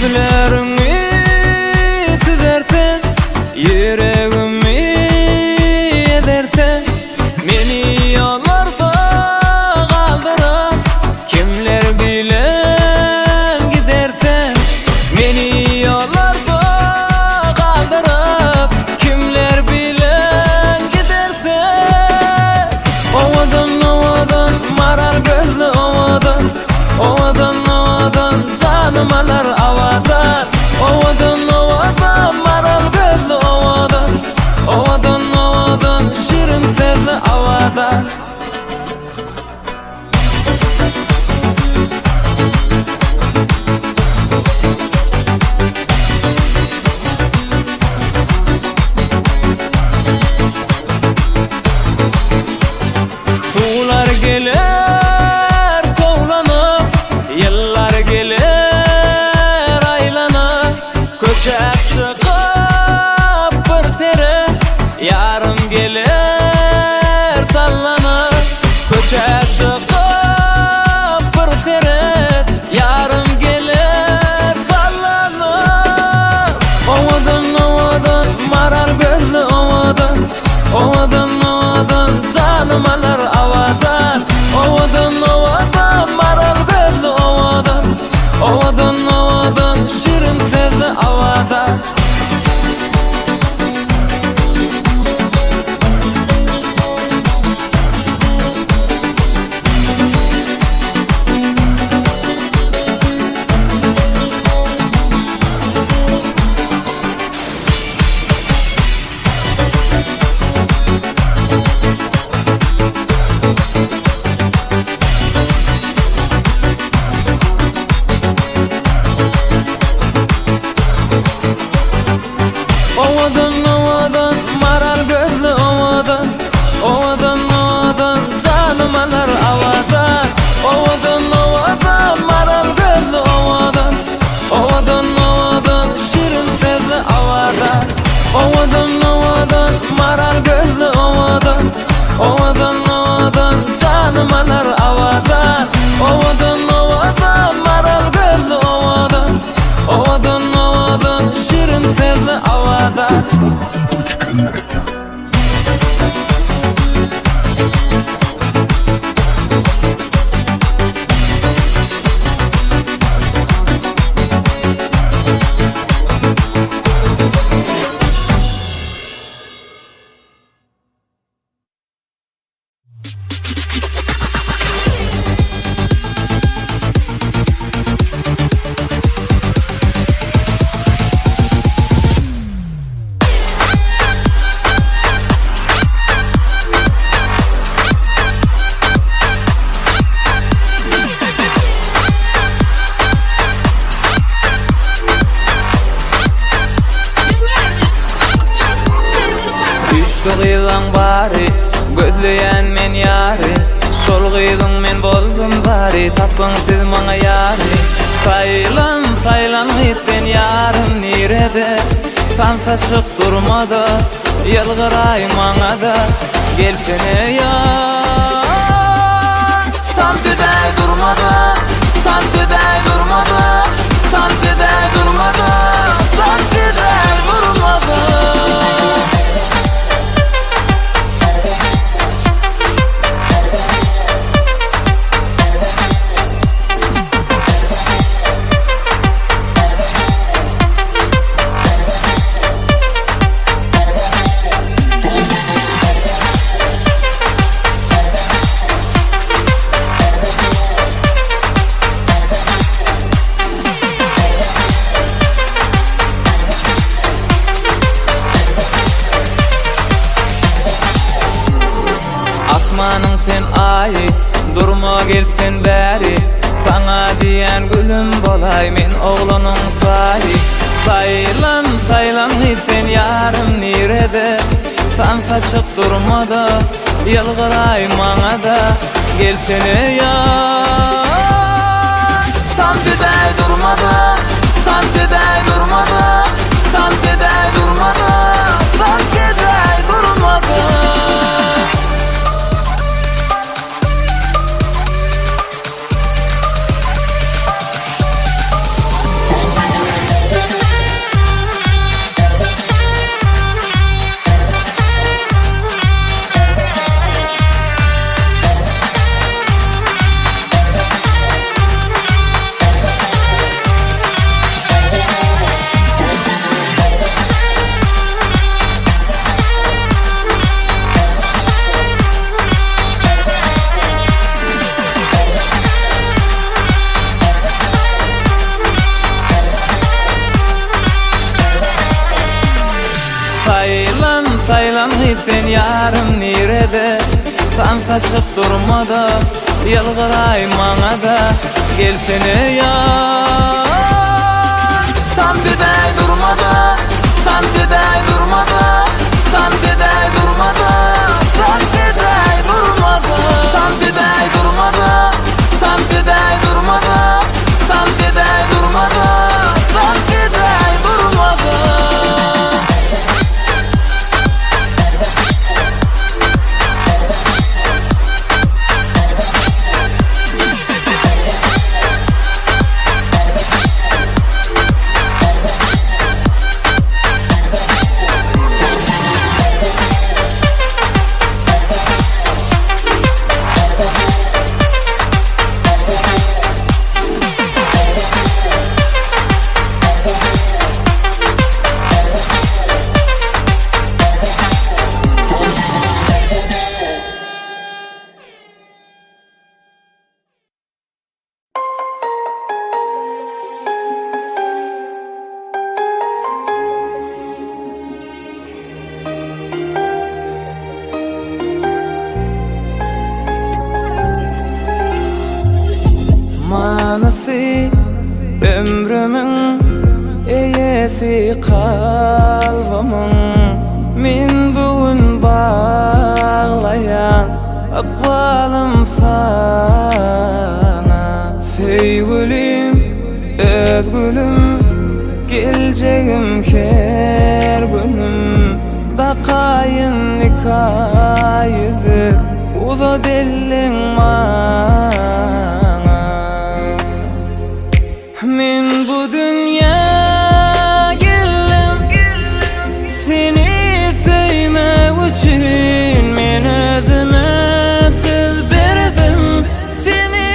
Gözlerini süzersen, yüreğimi edersen, meni yollarda kaldırıp kimler bilen gidersen, meni yollarda kaldırıp kimler bilen gidersen, ovadan ovadan maral gözlü ovadan, ovadan ovadan canım alar avadan, ovadan ovadan maral gözlü ovadan, ovadan ovadan şirin sözlü avadan. Sular gelir tovlanıp, yıllar gelir aylanıp, köçek çıkıp bir sere yarım gelir sallanıp, köçek çıkıp bir sere yarım gelir sallanıp, ovadan ovadan maral gözlü ovadan, ovadan ovadan canım alar avadan, ovadan ovadan maral gözlü ovadan, ovadan ovadan şirin sözlü avadan. Ovadan ovadan maral gözlü ovadan, ovadan ovadan canım alar avadan, ovadan ovadan maral gözlü ovadan, ovadan ovadan şirin sözlü avadan, ovadan ovadan maral gözlü ovadan, ovadan ovadan canım alar avadan, ovadan ovadan maral gözlü ovadan, ovadan ovadan şirin sözlü avadan. Üçtü gıylan bari, gözleyen men yari, sol gıydın men boldum bari, tapın siz mana yari. Saylan saylan sen yarım nirede, tansaşık durmadı, yılgıray mana da, gelsene ya. Tansiday durmadı, tansiday durmadı, tansiday durmadı, tansiday durmadı. Asmanın sen ayı, durma gelsen beri, sana diyen gülüm bolay, men oğlanın tayı. Saylan saylan sen yarım nirede, tansaşık durmadı, yılgıray mana da, gelsene ya. Tansiday durmadı, tansiday durmadı, tansiday durmadı, tansiday durmadı. sen yarım nirede tansaşıp durmadı yalgıray maňa da gelsene yar Tansiday durmadı Tansiday durmadı Tansiday durmadı Tansiday durmadı Tansiday durmadı Tansiday durmadı Tansiday durmadı Tansiday durmadı Manası ömrümün eyesi kalbımın Min bugün bağlayan akbalım sana Sevgilim, özgülüm, geleceğim her günüm Bakayın nikayıdır, uza dillin mana Min bu dünya geldim Seni sevmek için Men özüme söz verdim Seni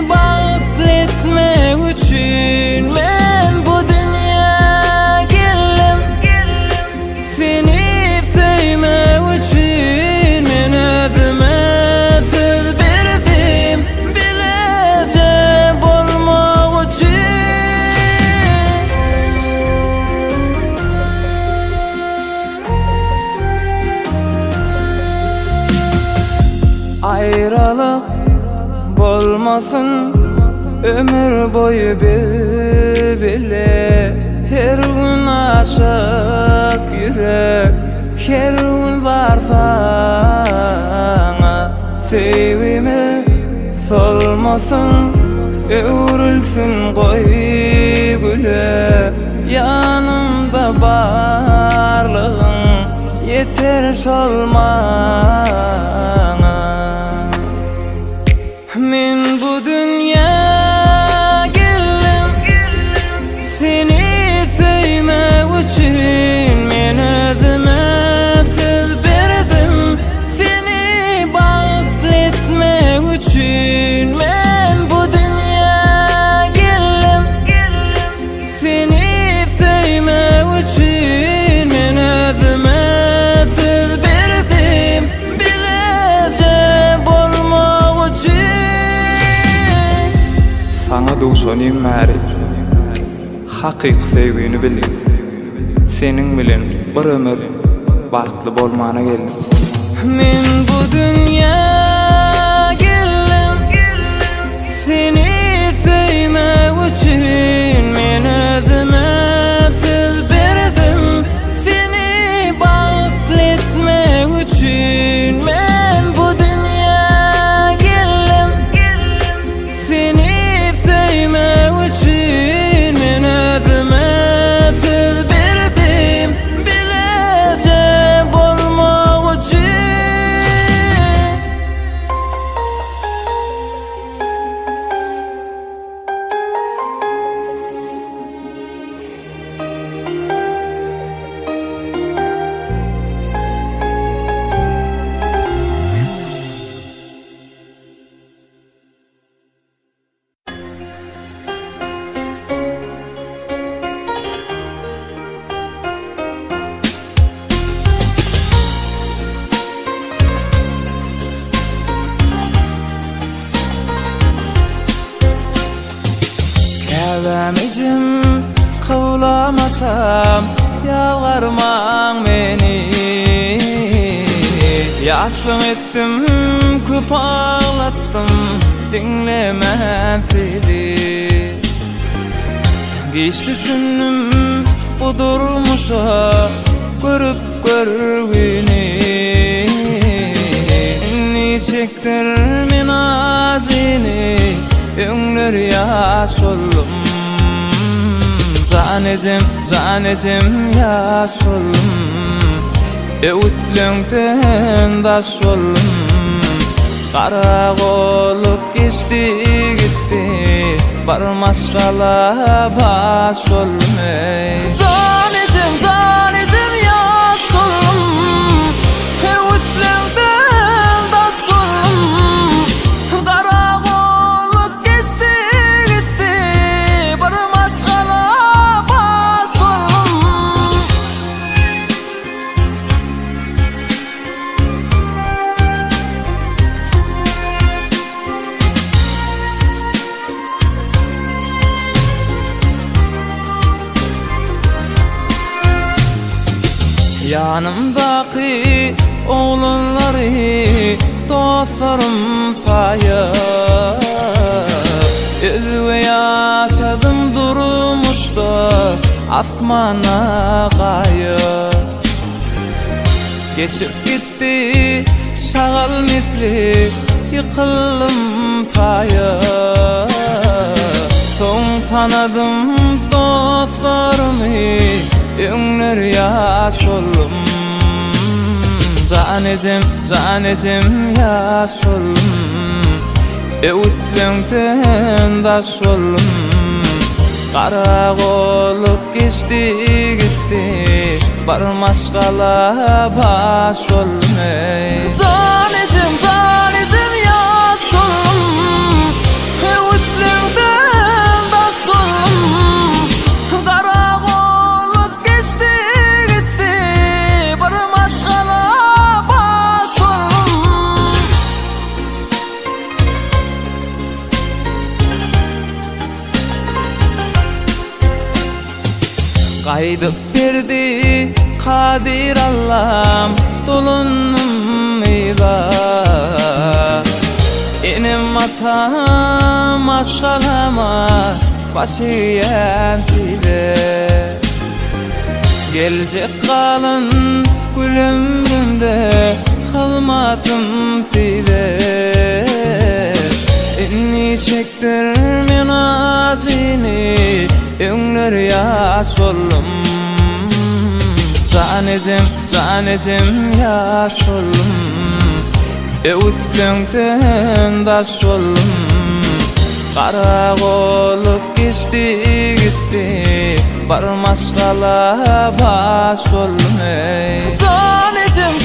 bağlı etmek için Men bu dünya geldim Seni sevmek için Men özüme söz verdim Bileceğim olmak için Ayrılık bolmasın ömür boyu bile Her gün aşık yürek her gün var sana Sevgime solmasın öğrülsün koy güle Yanımda varlığın yeter solmana Min bu dünya geldim Seni sevmek için Men özüme söz verdim Seni bağlı etmek için Men bu dünya geldim Seni sevmek için Men özüme söz verdim Bileceğim olmak için Sana duşanayım meri Hakik sevgini bildim Senin bilen bir ömür Baktlı bolmana geldim Men bu dünya geldim Seni sevmek için Men özüme söz verdim Seni bağlı etmek için Men bu dünya geldim Seni sevmek için Men özüme söz verdim Bileceğim olmak için Sevemicim kavlamatam Yağarman beni Yaşlım ettim, köp ağlattım, dinlemem seni. Geç düşündüm bu durmuşa, görüp görgüni. Çektir min azini, öňler ýaş oldum. Zanezim ýaş oldum. Öwütleňden daş oldum. Kara golup geçti gitti, barmaşgala baş oldum. Zanezim ýaş oldum. Öwütleňden daş oldum. Kara golup geçti gitti, barmaşgala baş oldum. Yanımdaki oğlanları dostlarım faya, özüme yaşadım durmuşda asmana gaya. Geçip gitti şagal misli, yıkıldım taya. Son tanıdım dostlarımı, öňler ýaş oldum. Zanezim ýaş oldum. Öwütleňden daş oldum. Kara golup geçti gitti, barmaşgala baş oldum. Zanezim ýaş oldum. Öwütleňden daş oldum. Kara golup geçti gitti, barmaşgala baş oldum. Gaýdyp berdi Kadir Allah'ım dolunum ýa. Enim atam aşgalama başıyan fide. Gelecek kalın gül ömrümde, kalmadım fide. Inni çektir min azini, öňler ýaş oldum. Zanezim ýaş oldum. Öwütleňden daş oldum. Kara golup geçti gitti, barmaşgala baş oldum. Zanezim